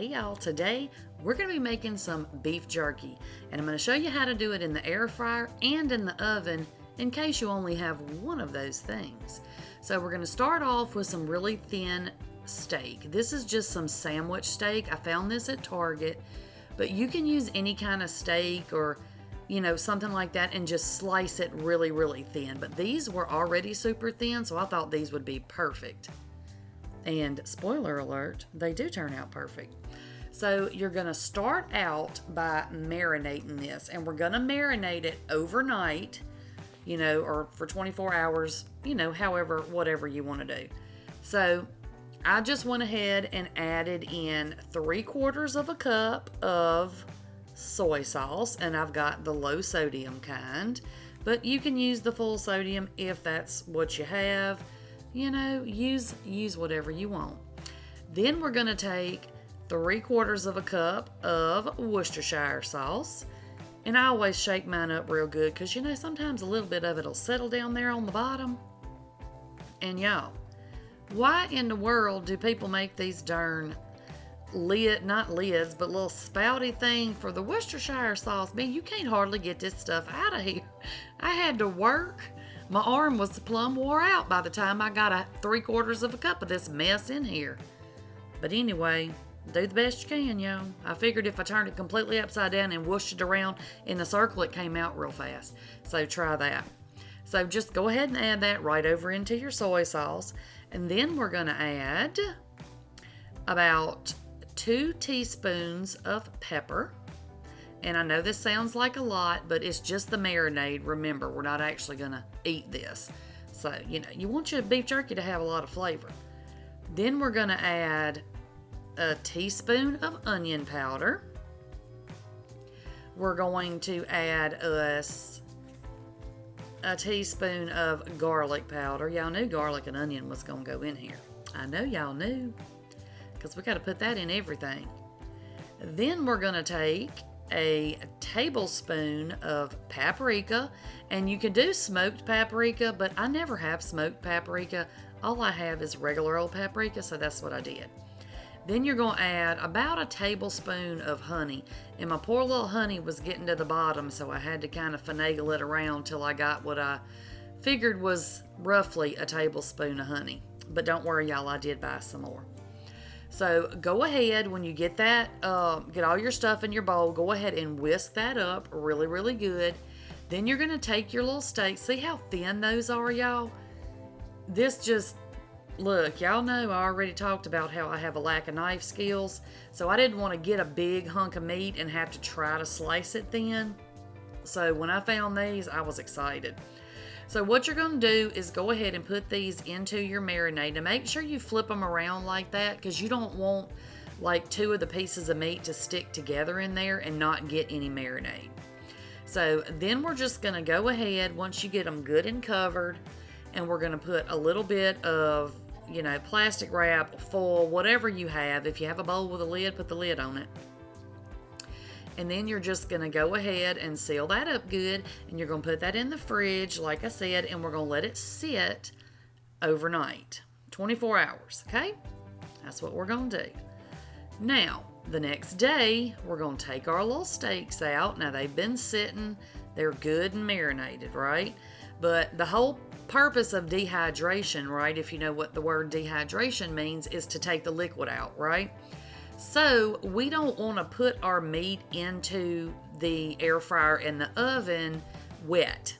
Hey y'all, today we're going to be making some beef jerky, and I'm going to show you how to do it in the air fryer and in the oven in case you only have one of those things. So we're going to start off with some really thin steak. This is just some sandwich steak. I found this at Target, but you can use any kind of steak or something like that and just slice it really, really thin. But these were already super thin, so I thought these would be perfect. And spoiler alert, they do turn out perfect. So you're going to start out by marinating this, and we're going to marinate it overnight, or for 24 hours, however, whatever you want to do. So I just went ahead and added in 3/4 cup of soy sauce, and I've got the low sodium kind, but you can use the full sodium if that's what you have. Use whatever you want. Then we're going to take 3/4 cup of Worcestershire sauce. And I always shake mine up real good because, sometimes a little bit of it will settle down there on the bottom. And y'all, why in the world do people make these darn not lids, but little spouty thing for the Worcestershire sauce? Man, you can't hardly get this stuff out of here. I had to work. My arm was plumb wore out by the time I got 3/4 cup of this mess in here. But anyway, do the best you can, y'all. I figured if I turned it completely upside down and whooshed it around in a circle, it came out real fast. So try that. So just go ahead and add that right over into your soy sauce. And then we're going to add about 2 teaspoons of pepper. And I know this sounds like a lot, but it's just the marinade. Remember, we're not actually going to eat this. So, you want your beef jerky to have a lot of flavor. Then we're going to add a teaspoon of onion powder. We're going to add us a teaspoon of garlic powder. Y'all knew garlic and onion was going to go in here. I know y'all knew, because we got to put that in everything. Then we're going to take a tablespoon of paprika, and you can do smoked paprika, but I never have smoked paprika. All I have is regular old paprika, so that's what I did. Then you're going to add about a tablespoon of honey, and my poor little honey was getting to the bottom, so I had to kind of finagle it around till I got what I figured was roughly a tablespoon of honey. But don't worry, y'all, I did buy some more. So go ahead, when you get that, get all your stuff in your bowl, go ahead and whisk that up really, really good. Then you're going to take your little steaks. See how thin those are, y'all? Look, y'all know I already talked about how I have a lack of knife skills. So I didn't want to get a big hunk of meat and have to try to slice it thin. So when I found these, I was excited. So what you're going to do is go ahead and put these into your marinade. And make sure you flip them around like that, because you don't want like 2 of the pieces of meat to stick together in there and not get any marinade. So then we're just going to go ahead, once you get them good and covered, and we're going to put a little bit of, plastic wrap, foil, whatever you have. If you have a bowl with a lid, put the lid on it. And then you're just going to go ahead and seal that up good, and you're going to put that in the fridge, like I said, and we're going to let it sit overnight, 24 hours, okay? That's what we're going to do. Now, the next day, we're going to take our little steaks out. Now, they've been sitting. They're good and marinated, right? But the whole purpose of dehydration, right, if you know what the word dehydration means, is to take the liquid out, right? So we don't want to put our meat into the air fryer and the oven wet.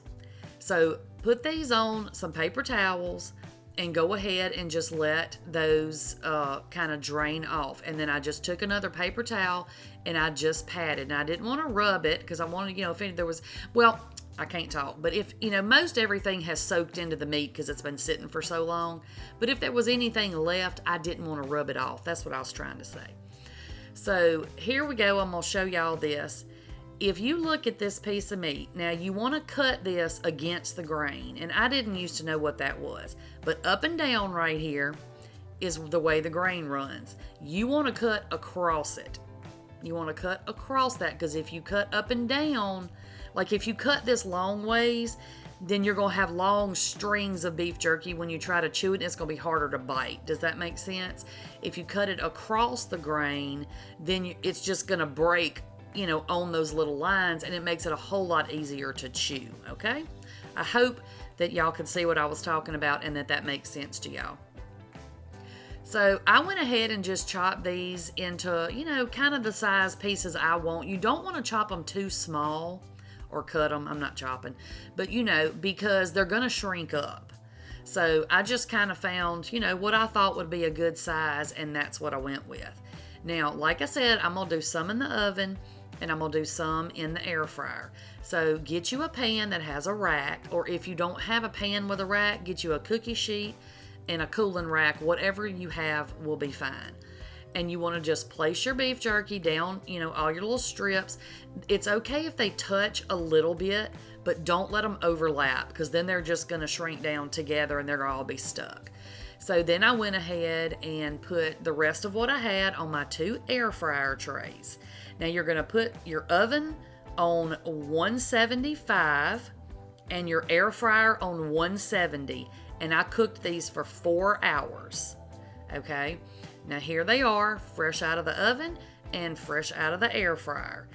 So put these on some paper towels and go ahead and just let those kind of drain off. And then I just took another paper towel and I just patted. And I didn't want to rub it because I wanted, if there was, I can't talk, but if, most everything has soaked into the meat because it's been sitting for so long. But if there was anything left, I didn't want to rub it off. That's what I was trying to say. So here we go. I'm going to show y'all this. If you look at this piece of meat, now you want to cut this against the grain. And I didn't used to know what that was. But up and down right here is the way the grain runs. You want to cut across it. You want to cut across that, because if you cut up and down, like if you cut this long ways, then you're going to have long strings of beef jerky when you try to chew it. It's going to be harder to bite. Does that make sense? If you cut it across the grain, then it's just going to break, you know, on those little lines, and it makes it a whole lot easier to chew, okay? I hope that y'all can see what I was talking about and that makes sense to y'all. So I went ahead and just chopped these into, you know, kind of the size pieces I want. You don't want to chop them too small or cut them. I'm not chopping, but you know, because they're going to shrink up. So I just kind of found, you know, what I thought would be a good size, and that's what I went with. Now, like I said, I'm going to do some in the oven and I'm going to do some in the air fryer. So get you a pan that has a rack, or if you don't have a pan with a rack, get you a cookie sheet and a cooling rack. Whatever you have will be fine. And you want to just place your beef jerky down, you know, all your little strips. It's okay if they touch a little bit, but don't let them overlap, because then they're just going to shrink down together and they're going to all be stuck. So then I went ahead and put the rest of what I had on my 2 air fryer trays. Now you're going to put your oven on 175 and your air fryer on 170. And I cooked these for 4 hours. Okay, now here they are, fresh out of the oven and fresh out of the air fryer.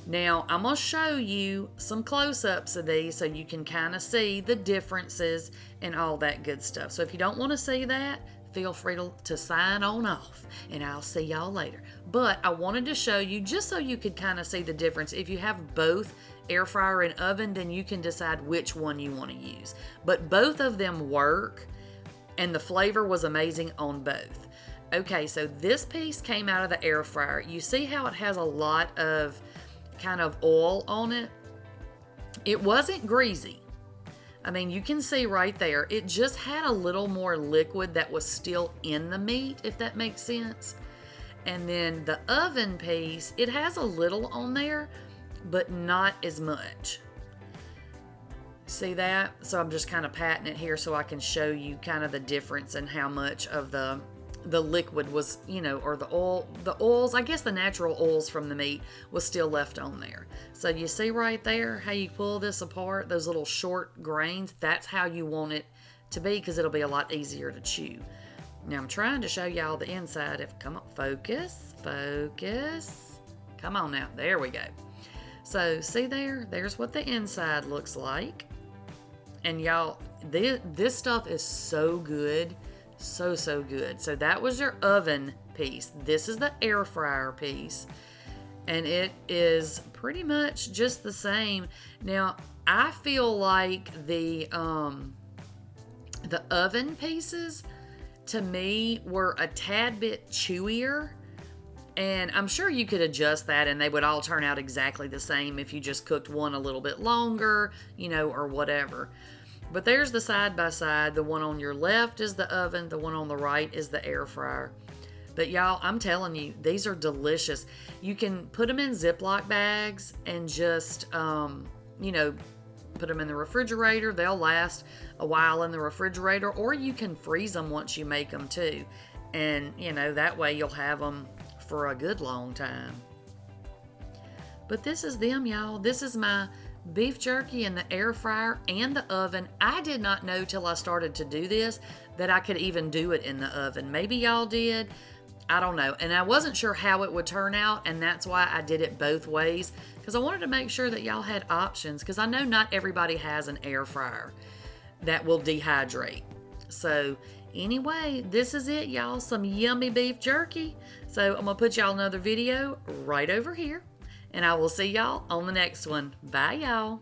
Now I'm going to show you some close-ups of these so you can kind of see the differences and all that good stuff. So if you don't want to see that, feel free to sign on off, and I'll see y'all later. But I wanted to show you just so you could kind of see the difference. If you have both air fryer and oven, then you can decide which one you want to use. But both of them work, and the flavor was amazing on both. Okay, so this piece came out of the air fryer. You see how it has a lot of kind of oil on it? It wasn't greasy. I mean, you can see right there, it just had a little more liquid that was still in the meat, if that makes sense. And then the oven piece, it has a little on there, but not as much. See that? So I'm just kind of patting it here so I can show you kind of the difference in how much of the liquid was, you know, or the oils, I guess the natural oils from the meat was still left on there. So you see right there how you pull this apart, those little short grains, that's how you want it to be, because it'll be a lot easier to chew. Now I'm trying to show y'all the inside. Come on, focus. Come on now, there we go. So see there's what the inside looks like. And y'all, this stuff is so good. So good. So that was your oven piece. This is the air fryer piece. And it is pretty much just the same. Now, I feel like the oven pieces, to me, were a tad bit chewier. And I'm sure you could adjust that and they would all turn out exactly the same if you just cooked one a little bit longer, you know, or whatever. But there's the side by side. The one on your left is the oven. The one on the right is the air fryer. But y'all, I'm telling you, these are delicious. You can put them in Ziploc bags and just, you know, put them in the refrigerator. They'll last a while in the refrigerator, or you can freeze them once you make them too. And, you know, that way you'll have them for a good long time. But this is them, y'all. This is my beef jerky in the air fryer and the oven. I did not know till I started to do this that I could even do it in the oven. Maybe y'all did. I don't know. And I wasn't sure how it would turn out, and that's why I did it both ways, because I wanted to make sure that y'all had options, because I know not everybody has an air fryer that will dehydrate. So anyway, this is it, y'all. Some yummy beef jerky. So I'm going to put y'all another video right over here. And I will see y'all on the next one. Bye, y'all.